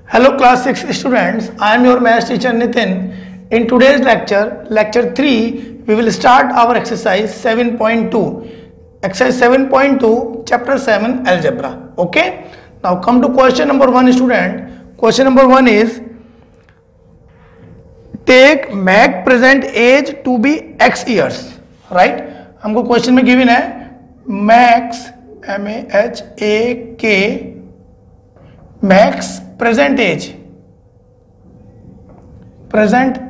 Hello class 6 students, I am your maths teacher Nitin. In today's lecture, lecture 3, we will start our exercise 7.2. Exercise 7.2, chapter 7, algebra. Okay? Now come to question number 1 student. Question number 1 is, take Mac present age to be x years. Right? हमको question में given है max MAHAK max present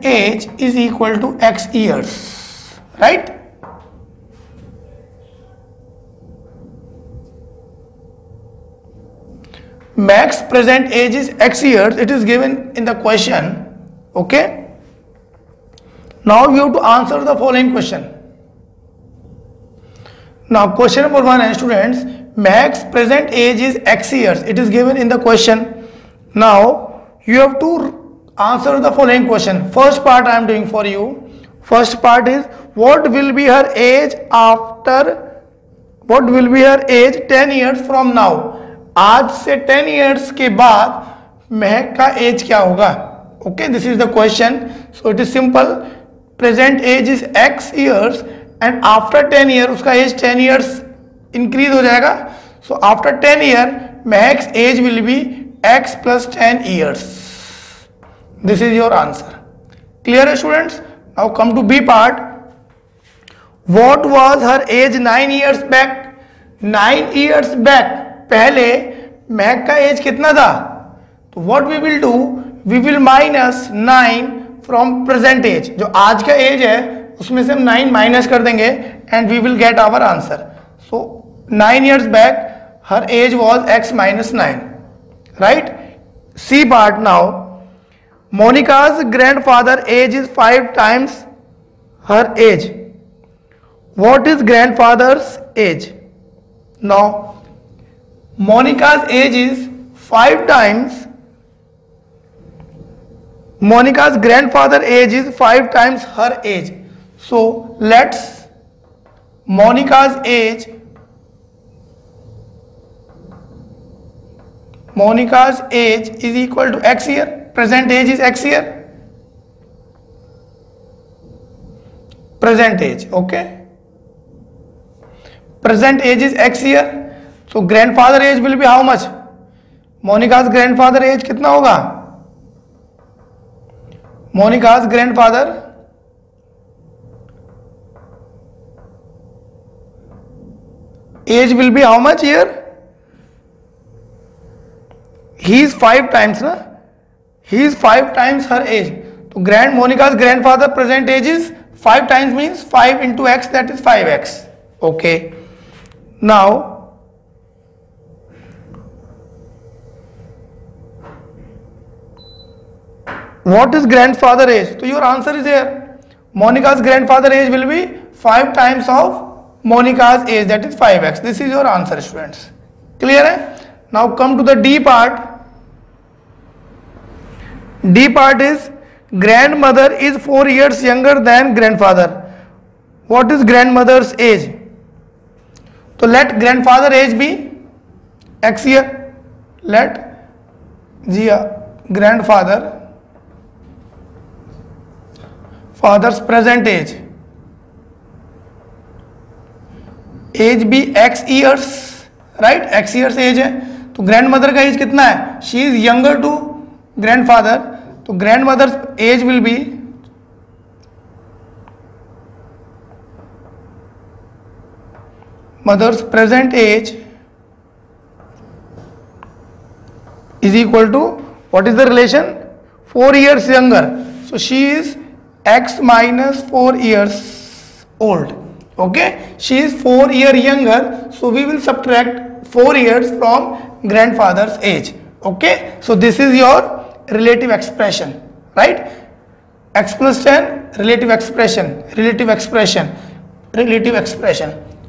age is equal to x years, right? Max present age is x years. It is given in the question. Okay. Now you have to answer the following question. Now question number 1 students, max present age is x years. It is given in the question. Now you have to answer the following question. First part I am doing for you. First part is, what will be her age 10 years from now? आज से 10 years के बाद महक का as क्या होगा? Okay, this is the question. So it is simple. Present age is x years and after 10 years उसका as 10 years increase हो जाएगा. So after 10 years महक's age will be x plus 10 years. This is your answer. Clear students? Now come to B part. What was her age 9 years back? 9 years back पहले महक का age कितना था? तो what we will do? We will minus 9 from present age. जो आज का as है उसमें से हम 9 माइनस कर देंगे and we will get our answer. So 9 years back her age was x minus 9. Right? C part now. Monica's grandfather age is 5 times her age. What is grandfather's age? Now, Monica's age is 5 times. Monica's grandfather age is 5 times her age. So, let's Monica's age is equal to x year. Present age is x year. Present age, okay. Present age is x year. So grandfather age will be how much? Monica's grandfather age कितना होगा? Monica's grandfather age will be how much here? He is 5 times, na? He is 5 times her age. So Monica's grandfather present age is 5 times means 5 into x, that is 5x. Okay. Now what is grandfather age? So your answer is here. Monica's grandfather age will be 5 times of Monica's age, that is 5x. This is your answer students. Clear hai? Now come to the D part. D part is, grandmother is 4 years younger than grandfather. What is grandmother's age? So let grandfather age be x year. Let father's present age be x years, right? X years age है. तो grandmother का age कितना है? She is younger to grandfather. तो grandmother's age will be mother's present age is equal to, what is the relation? 4 years younger. So she is x minus 4 years old. Okay, she is 4 years younger. So we will subtract 4 years from grandfather's age. Okay, so this is your relative expression, right? X plus 10 relative expression.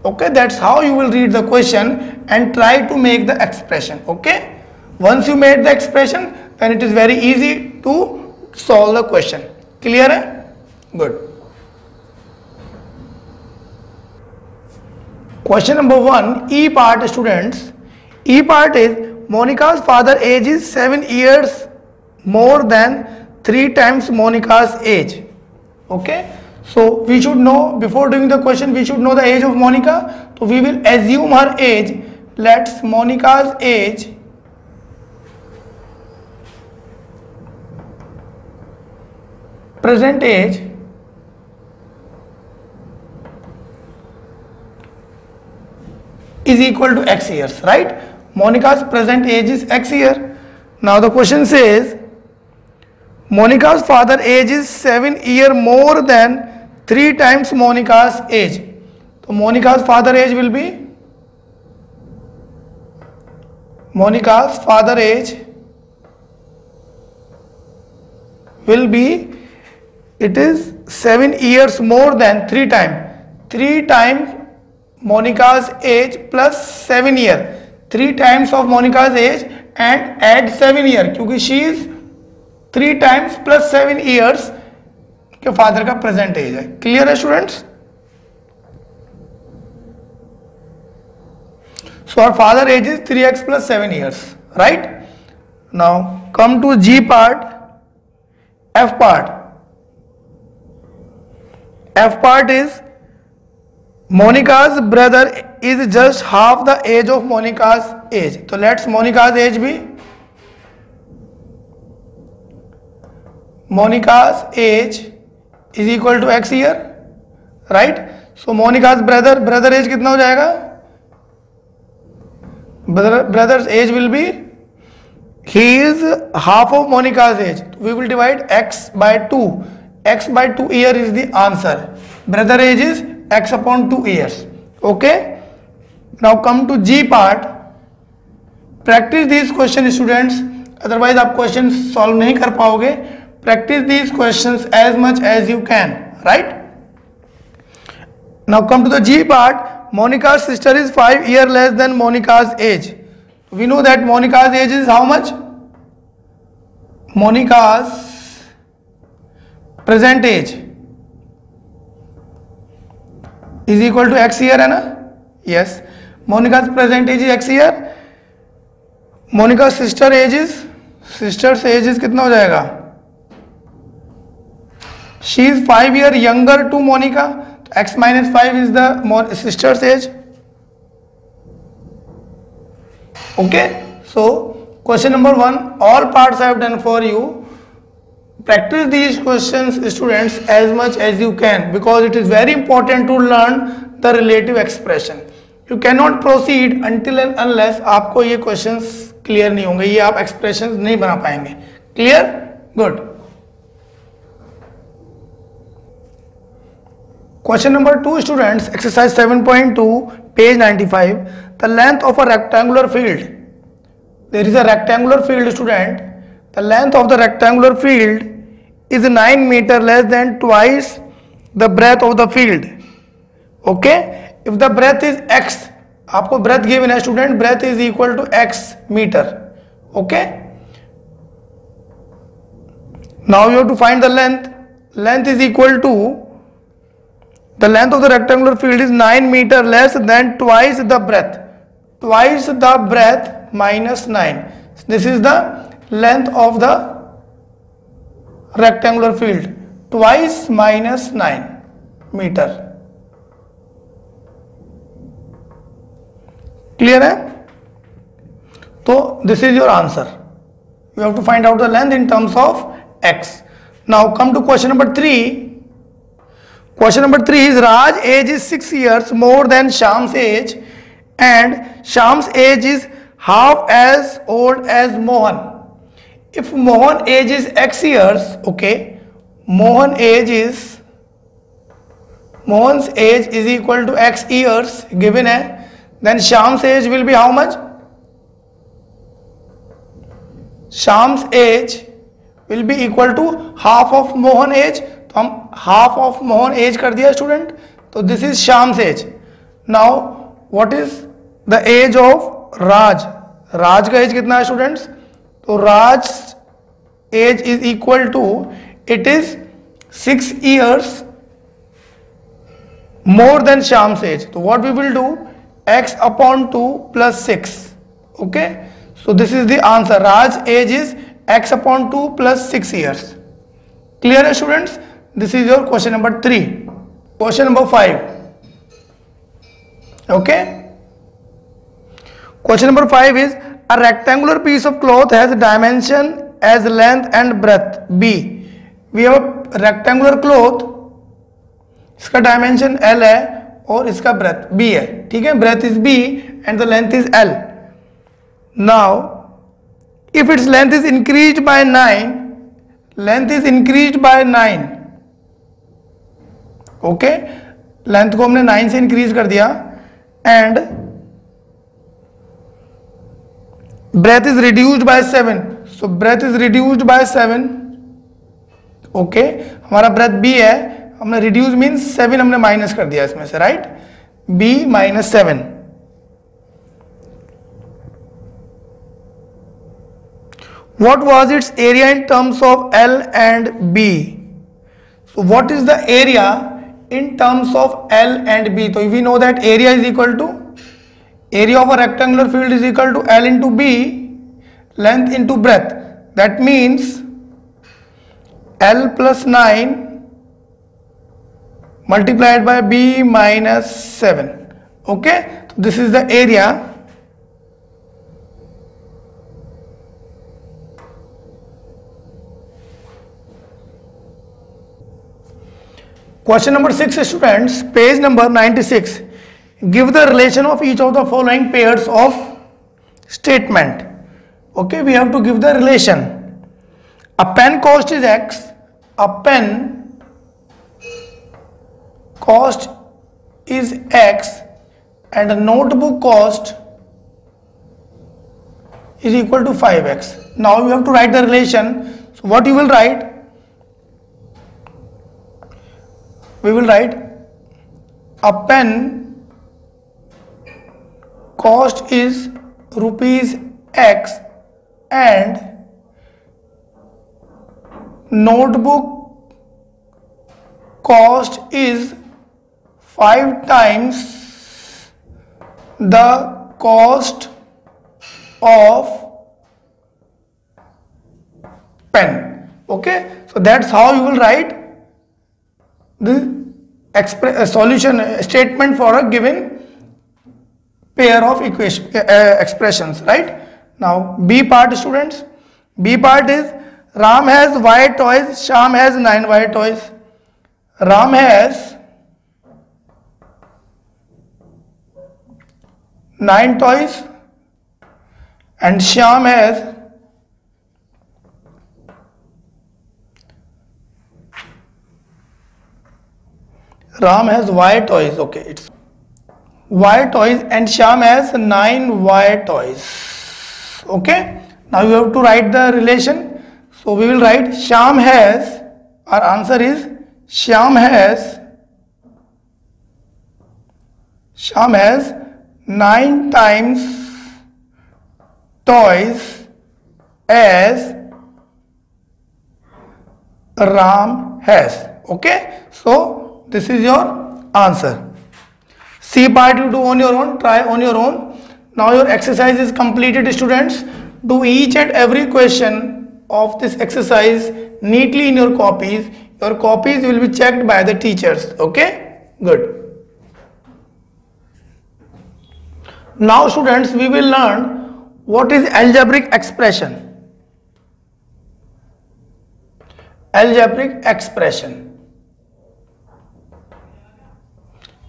Okay, that's how you will read the question and try to make the expression. Okay, once you made the expression, then it is very easy to solve the question. Clear hai? Good. Question number 1, E part students. E part is, Monica's father age is 7 years more than 3 times Monica's age. Okay, so we should know, before doing the question, we should know the age of Monica. So we will assume her age. Let's Monica's age present age is equal to x years, right? Monica's present age is x year. Now the question says Monica's father age is 7 years more than 3 times Monica's age. So Monica's father age will be, Monica's father age will be, it is 7 years more than 3 times. 3 times Monica's age plus 7 years. 3 times of Monica's age and add 7 years, क्योंकि she is 3 times plus 7 years के father का present as है. Clear है students? So our father age is 3x plus 7 years, right? Now come to G part, F part. F part is Monica's brother is just half the age of Monica's age. So let's Monica's age be, Monica's age is equal to x year, right? So Monica's brother age कितना हो जाएगा? Brother's age will be, he is half of Monica's age. We will divide x by 2. X by 2 year is the answer. Brother age is x upon 2 years. Okay. Now come to G part. Practice these questions students. Otherwise आप questions solve नहीं कर पाओगे. Practice these questions as much as you can. Right. Now come to the G part. Monica's sister is 5 years less than Monica's age. We know that Monica's age is how much? Monica's present age is equal to x year है ना? Yes. Monica's present age is x year. Monica's sister's age is कितना हो जाएगा? She is 5 years younger to Monica. X minus 5 is the sister's age. Okay. So question number 1, all parts I have done for you. Practice these questions students as much as you can, because it is very important to learn the relative expression. You cannot proceed until and unless आपको ये questions clear नहीं होंगे, ये आप expressions नहीं बना पाएंगे. Clear? Good. Question number 2 students, exercise 7.2, page 95. The length of a rectangular field. There is a rectangular field student. The length of the rectangular field is 9 meters less than twice the breadth of the field. Okay. If the breadth is x, आपको breadth given है student, breadth is equal to x meter. Okay. Now you have to find the length. Length is equal to, the length of the rectangular field is 9 meters less than twice the breadth. Twice the breadth minus 9. This is the length of the rectangular field. Twice minus 9 meter. Clear है? So this is your answer. You have to find out the length in terms of x. Now come to question number 3. Question number 3 is Raj age is 6 years more than Sham's age and Sham's age is half as old as Mohan. If Mohan age is x years, okay, Mohan's age is equal to x years given है, then Sham's age will be how much? Sham's age will be equal to half of Mohan's age. तो हम half of Mohan as कर दिया student. तो this is Shyam's age. Now what is the age of Raj? Raj का age कितना है students? तो Raj age is equal to, it is 6 years more than Shyam's age. तो what we will do, x upon 2 plus 6. Okay, so this is the answer. Raj age is x upon 2 plus 6 years. Clear है students? This is your question number 3. Question number 5. Okay. Question number 5 is a rectangular piece of cloth has dimension as length and breadth b. We have a rectangular cloth, इसका dimension L है और इसका breadth B है, ठीक है. Breadth is B and the length is L. Now if its length is increased by 9, length is increased by 9, okay, length को हमने 9 से इंक्रीज कर दिया and breadth is reduced by 7, so breadth is reduced by 7, okay. हमारा breadth B है, हमने reduce means 7 हमने minus कर दिया इसमें से, right. B minus 7. What was its area in terms of L and B? So what is the area in terms of L and B? So we know that area is equal to area of a rectangular field is equal to L into B, length into breadth. That means L plus 9 multiplied by B minus 7. Okay, so this is the area. Question number 6 students, page number 96. Give the relation of each of the following pairs of statement. Okay, we have to give the relation. A pen cost is X. A pen cost is X and a notebook cost is equal to 5x. Now you have to write the relation. So what you will write? We will write a pen cost is rupees X and notebook cost is 5 times the cost of pen. Okay, so that's how you will write the solution statement for a given pair of expressions, right? Now B part students, B part is Ram has Y toys, Sham has 9 Y toys. Ram has 9 toys and Sham has Ram has Y toys, okay, it's Y toys and Sham has 9 Y toys. Okay, now you have to write the relation. So we will write Sham has, our answer is Sham has 9 times toys as Ram has. Okay, so this is your answer. C part you do on your own, try on your own. Now your exercise is completed students. Do each and every question of this exercise neatly in your copies. Your copies will be checked by the teachers. Okay, good. Now students, we will learn what is algebraic expression. Algebraic expression.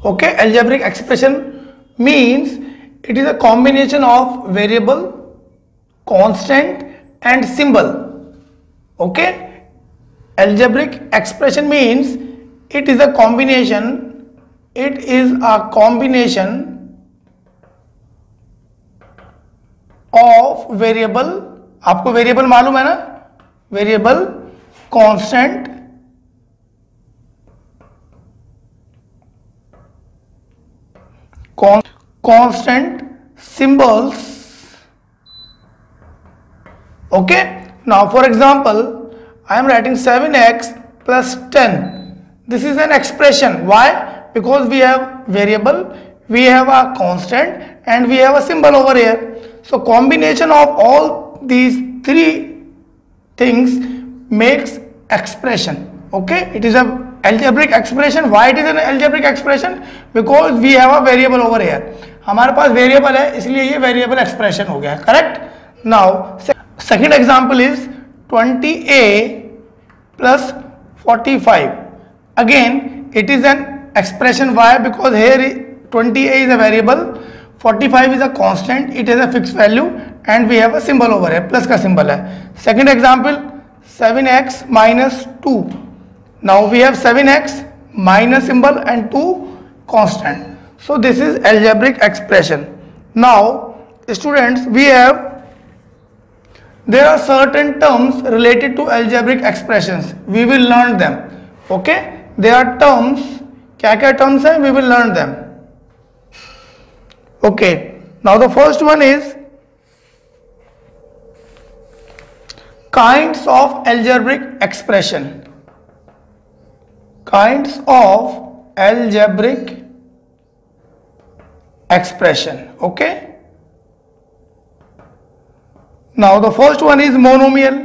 Okay, algebraic expression means it is a combination of variable, constant and symbol. Okay, algebraic expression means it is a combination. It is a combination of variable, आपको variable मालूम है ना, variable, constant symbols. Okay, now for example I am writing 7x plus 10. This is an expression. Why? Because we have variable, we have a constant and we have a symbol over here. So combination of all these three things makes expression. Okay, it is a algebraic expression. Why it is an algebraic expression? Because we have a variable over here. हमारे पास variable है, इसलिए ये variable expression हो गया. Correct. Now second example is 20a plus 45. Again it is an expression. Why? Because here 20a is a variable, 45 is a constant, it has a fixed value, and we have a symbol over here, plus का symbol है. Second example 7x minus 2. Now we have 7x minus symbol and 2 constant. So this is algebraic expression. Now students, there are certain terms related to algebraic expressions. We will learn them. Okay, there are terms. क्या क्या terms हैं? We will learn them. Okay, now the first one is kinds of algebraic expression. Kinds of algebraic expression. Okay, now the first one is monomial.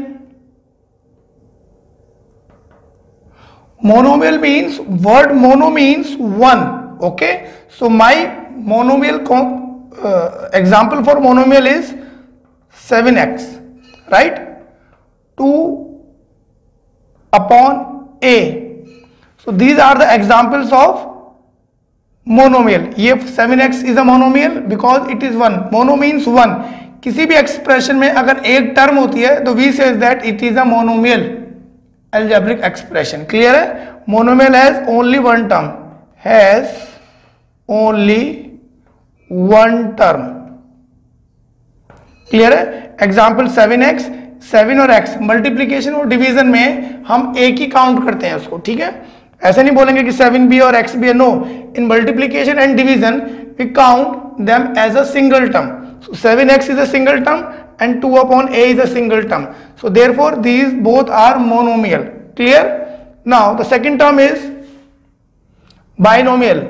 Monomial means, word mono means one. Okay, so my monomial example for monomial is 7x, right? 2 upon a. So these are the examples of monomial. ये 7x is a monomial because it is one. Mono means one. किसी भी expression में अगर एक term होती है तो we says that it is a monomial algebraic expression. Clear है? Monomial has only one term. Has only one term. Clear है? एग्जाम्पल 7x, 7 और x मल्टीप्लीकेशन और डिवीजन में हम एक ही काउंट करते हैं उसको. ठीक है, ऐसे नहीं बोलेंगे कि 7b और x भी है. No, in multiplication and division we count them as a single term. So 7x is a single term and 2 upon a is a single term. So therefore these both are monomial. Clear? Now the second term is binomial.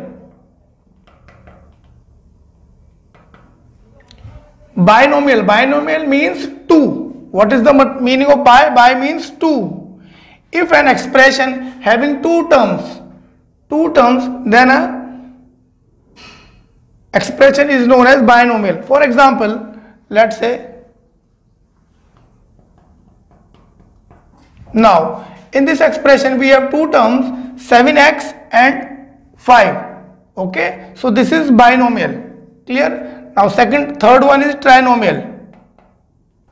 Binomial means 2. What is the meaning of bi? Bi means 2. If an expression having two terms, then a expression is known as binomial. For example, let's say now in this expression we have two terms, 7x and 5. Okay, so this is binomial. Clear? Now third one is trinomial.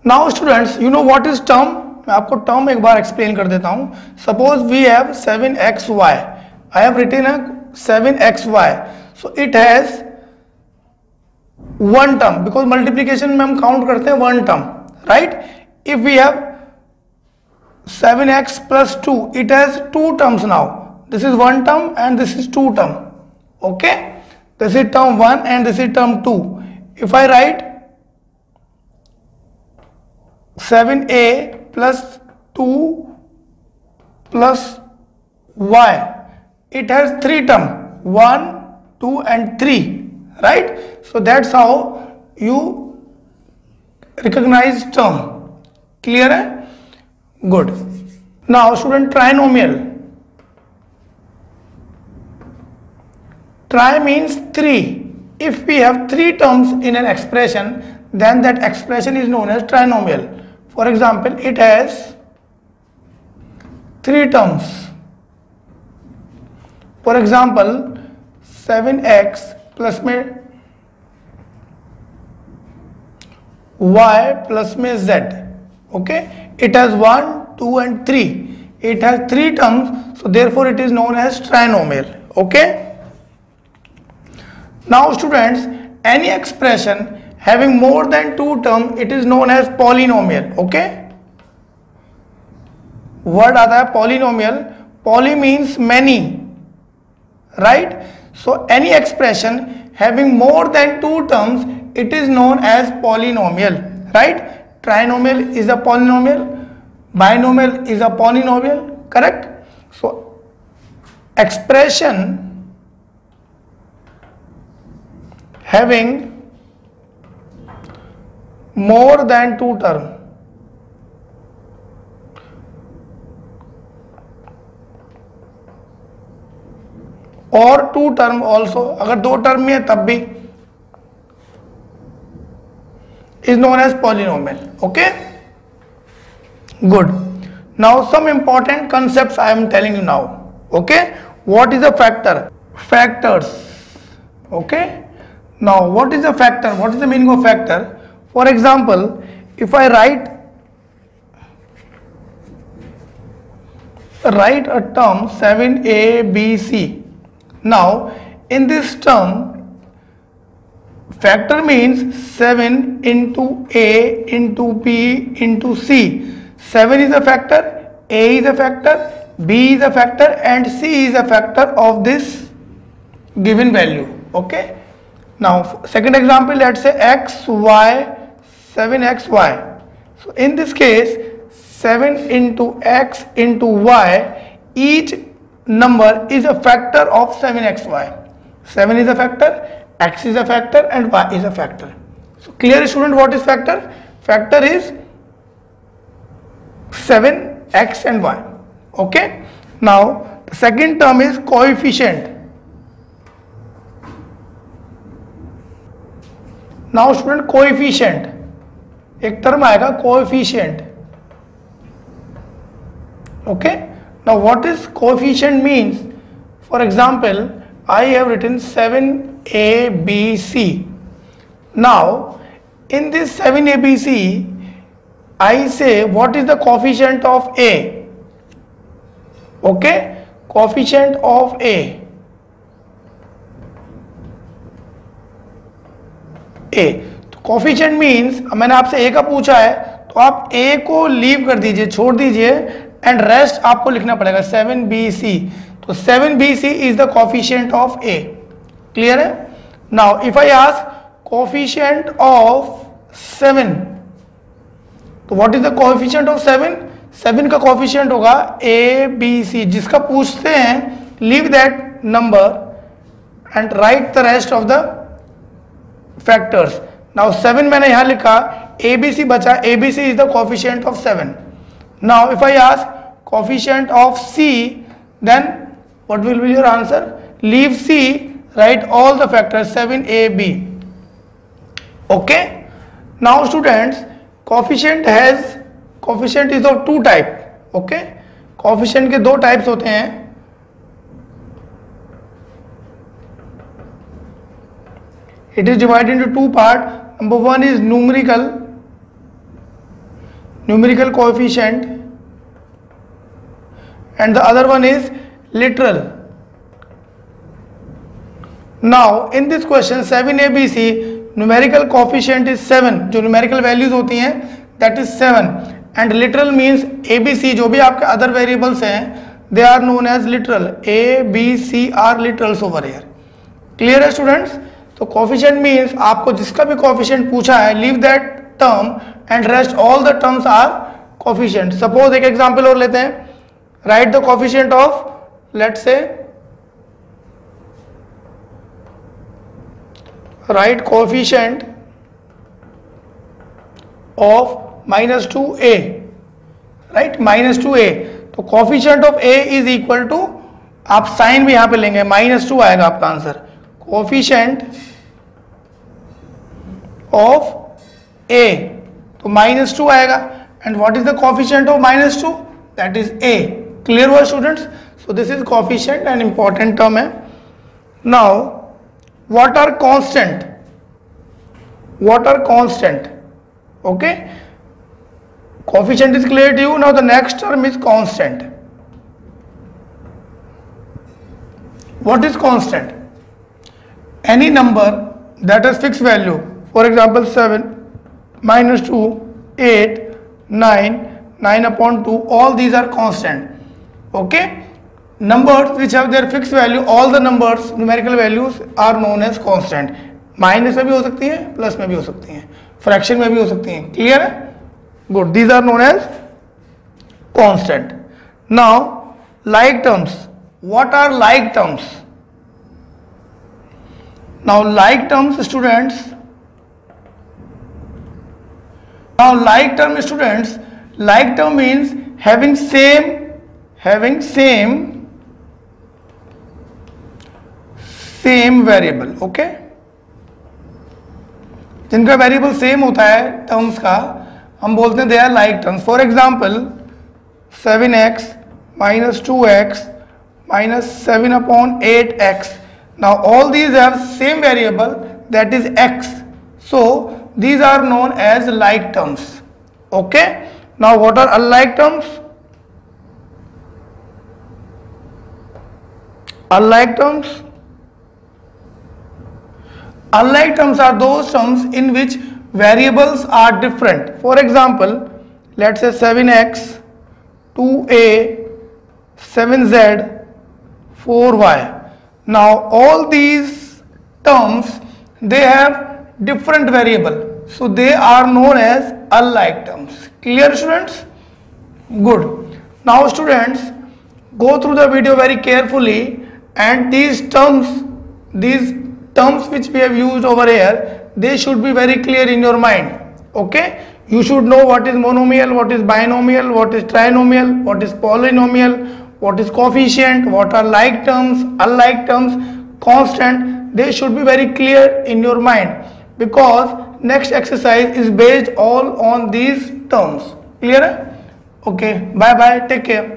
Now students, you know what is term? मैं आपको term एक बार explain कर देता हूँ. Suppose we have 7xy. I have written a 7xy. So it has one term because multiplication में हम count करते हैं one term, right? If we have 7x plus 2, it has two terms now. This is one term and this is two term. Okay, this is term 1 and this is term 2. If I write 7a plus 2 plus y, it has three term, 1, 2 and 3, right? So that's how you recognize term. Clear है? Good. Now student, trinomial. Tri means 3. If we have 3 terms in an expression, then that expression is known as trinomial. For example, it has 3 terms. For example, 7x plus में y plus में z. Okay, it has 1, 2 and 3. It has 3 terms, so therefore it is known as trinomial. Okay, now students, any expression having more than 2 terms, it is known as polynomial. Okay, word आता है polynomial. Poly means many, right? So any expression having more than 2 terms, it is known as polynomial, right? Trinomial is a polynomial, binomial is a polynomial, correct? So expression having more than 2 terms, और 2 term also, अगर 2 term में है तब भी, is known as polynomial. Okay, good. Now some important concepts I am telling you now. Okay, what is a factor? Factors. Okay, now what is a factor? What is the meaning of factor? For example, if I write a term 7abc. Now in this term, factor means 7 into a into b into c. 7 is a factor, a is a factor, b is a factor, and c is a factor of this given value. Okay, now second example, let's say xy, 7xy. So in this case, 7 into x into y, each number is a factor of 7xy. 7 is a factor, x is a factor, and y is a factor. So clear, student, what is factor? Factor is 7, x and y. Okay, now the second term is coefficient. Now student, coefficient, एक term आएगा coefficient. Okay, now what is coefficient means? For example, I have written 7abc. Now in this 7abc, I say what is the coefficient of a. Okay, coefficient of a, तो coefficient means, मैंने आपसे a का पूछा है तो आप a को leave कर दीजिए, छोड़ दीजिए, एंड रेस्ट आपको लिखना पड़ेगा 7bc. तो 7bc is the coefficient of a. Clear है? Now if I ask coefficient of 7, तो what is the coefficient of 7? 7 का कोफिशिएंट होगा abc. जिसका पूछते हैं, leave that number and write the rest of the factors. Now 7 मैंने यहां लिखा, abc बचा, abc is the coefficient of 7. Now if I ask coefficient of c, then what will be your answer? Leave c, write all the factors 7ab. Okay, now students, coefficient is of 2 type. Okay, coefficient के 2 types होते हैं. It is divided into 2 parts. Number 1 is numerical coefficient, and the other one is literal. Now in this question 7abc, numerical coefficient is 7, जो numerical values होती हैं that is 7, and literal means abc, जो भी आपके other variables हैं they are known as literal. a b c are literals over here. Clear है students? तो coefficient means आपको जिसका भी coefficient पूछा है, leave that term and rest all the terms are coefficient. Suppose एक example और लेते हैं, write the coefficient of, let's say, write coefficient of -2a, right, -2a. तो coefficient of a is equal to, आप sign भी यहां पे लेंगे, -2 आएगा आपका आंसर. coefficient of a, तो -2 आएगा. And what is the coefficient of -2? That is a. Clear हुआ students? So this is coefficient, and important term है. Now what are constant? Okay, coefficient is clear to you. Now the next term is constant. What is constant? Any number that has fixed value. For example 7, -2, 8, 9, 9/2, all these are constant. Okay, numbers which have their fixed value, all the numbers, numerical values are known as constant. Minus में भी हो सकती है, plus में भी हो सकती हैं, फ्रैक्शन में भी हो सकती हैं. क्लियर है? Good. These are known as constant. Now like terms. What are like terms? Now like terms students, like term means having same same variable, okay. जिनका वेरिएबल सेम होता है टर्म्स का, हम बोलते हैं they are like terms. For example 7x minus 2x minus 7 upon 8x. Now all these have same variable, that is x. So these are known as like terms, okay. Now what are unlike terms? Unlike terms are those terms in which variables are different. For example, let's say 7x, 2a, 7z, 4y. Now all these terms, they have different variable, so they are known as unlike terms. Clear, students? Good. Now students, go through the video very carefully, and these terms which we have used over here, they should be very clear in your mind, okay. You should know what is monomial, what is binomial, what is trinomial, what is polynomial, what is coefficient, what are like terms, unlike terms, constant. They should be very clear in your mind, because next exercise is based all on these terms. Clear? Okay, bye bye, take care.